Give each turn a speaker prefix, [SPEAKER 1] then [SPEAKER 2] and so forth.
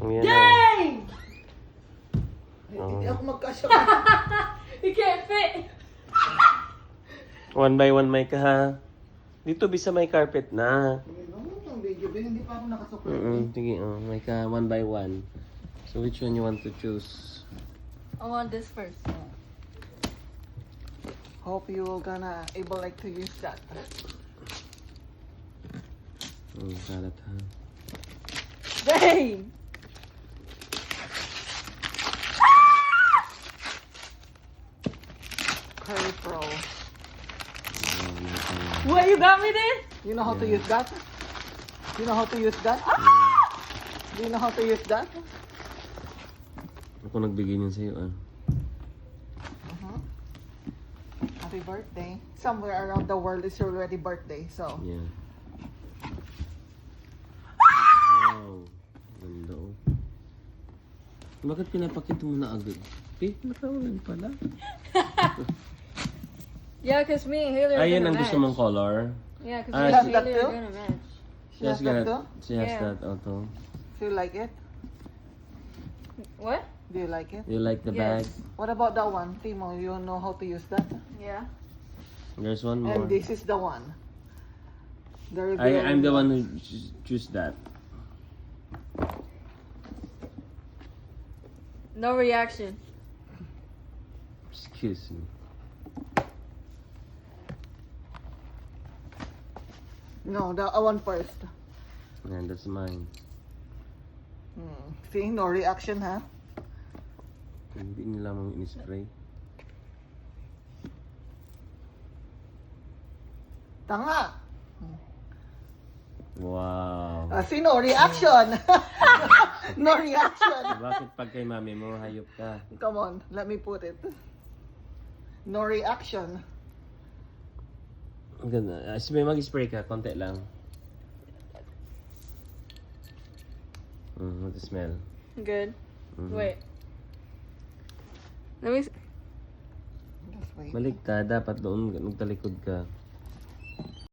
[SPEAKER 1] Yan na.
[SPEAKER 2] Yay!
[SPEAKER 1] Oh.
[SPEAKER 3] Hindi ako magkasya.
[SPEAKER 2] You can't fit.
[SPEAKER 1] One by one may ka ha. Dito bisa may carpet na.
[SPEAKER 3] Yung video, hindi pa ako nakasukli.
[SPEAKER 1] Sige, may ka one by one. So which one you want to choose?
[SPEAKER 2] I want this first.
[SPEAKER 3] Hope you will gonna able like to use that.
[SPEAKER 1] Kalat ha.
[SPEAKER 2] Dang!
[SPEAKER 3] Curry Pro.
[SPEAKER 2] What, you got me there?
[SPEAKER 3] You know how to use that? You know how to use that? Do you know how to use that?
[SPEAKER 1] Ako nagbigay niyan sa'yo
[SPEAKER 3] Happy birthday. Somewhere around the world is already birthday, so.
[SPEAKER 1] Yeah. Wow. Ganda oh. Bakit pinapakita mo na agad? Nakawalan pala.
[SPEAKER 2] Yeah, cause me and Haley are
[SPEAKER 1] Ayan
[SPEAKER 2] gonna
[SPEAKER 1] ang
[SPEAKER 2] match.
[SPEAKER 1] gusto mong color.
[SPEAKER 2] Yeah, cause
[SPEAKER 1] Ah,
[SPEAKER 2] me
[SPEAKER 3] she-
[SPEAKER 2] and Haley
[SPEAKER 3] That
[SPEAKER 2] are
[SPEAKER 3] too?
[SPEAKER 2] gonna match.
[SPEAKER 1] She has
[SPEAKER 3] Yes, that
[SPEAKER 1] that. She has
[SPEAKER 2] Yeah.
[SPEAKER 1] that auto.
[SPEAKER 3] Do you like it?
[SPEAKER 2] What?
[SPEAKER 3] Do you like it?
[SPEAKER 1] You like the
[SPEAKER 2] Yes.
[SPEAKER 1] bag?
[SPEAKER 3] What about that one? Timo, you know how to use that?
[SPEAKER 2] Yeah.
[SPEAKER 1] There's one more.
[SPEAKER 3] And this is the one. The
[SPEAKER 1] I'm the one who choose that.
[SPEAKER 2] No reaction.
[SPEAKER 1] Excuse me.
[SPEAKER 3] No, the one first.
[SPEAKER 1] And that's mine.
[SPEAKER 3] See, no reaction, ha?
[SPEAKER 1] Hindi nila mong in-spray.
[SPEAKER 3] Tanga!
[SPEAKER 1] Wow.
[SPEAKER 3] See, no reaction! No reaction!
[SPEAKER 1] Bakit pag kay mami mo, hayop ka?
[SPEAKER 3] Come on, let me put it. No reaction.
[SPEAKER 1] Ang ganda. May mag-spray ka, konti lang. What the smell?
[SPEAKER 2] Good.
[SPEAKER 1] Mhm.
[SPEAKER 2] Wait. Let me.
[SPEAKER 3] Just wait.
[SPEAKER 1] Balik ka, dapat doon, magtalikod ka.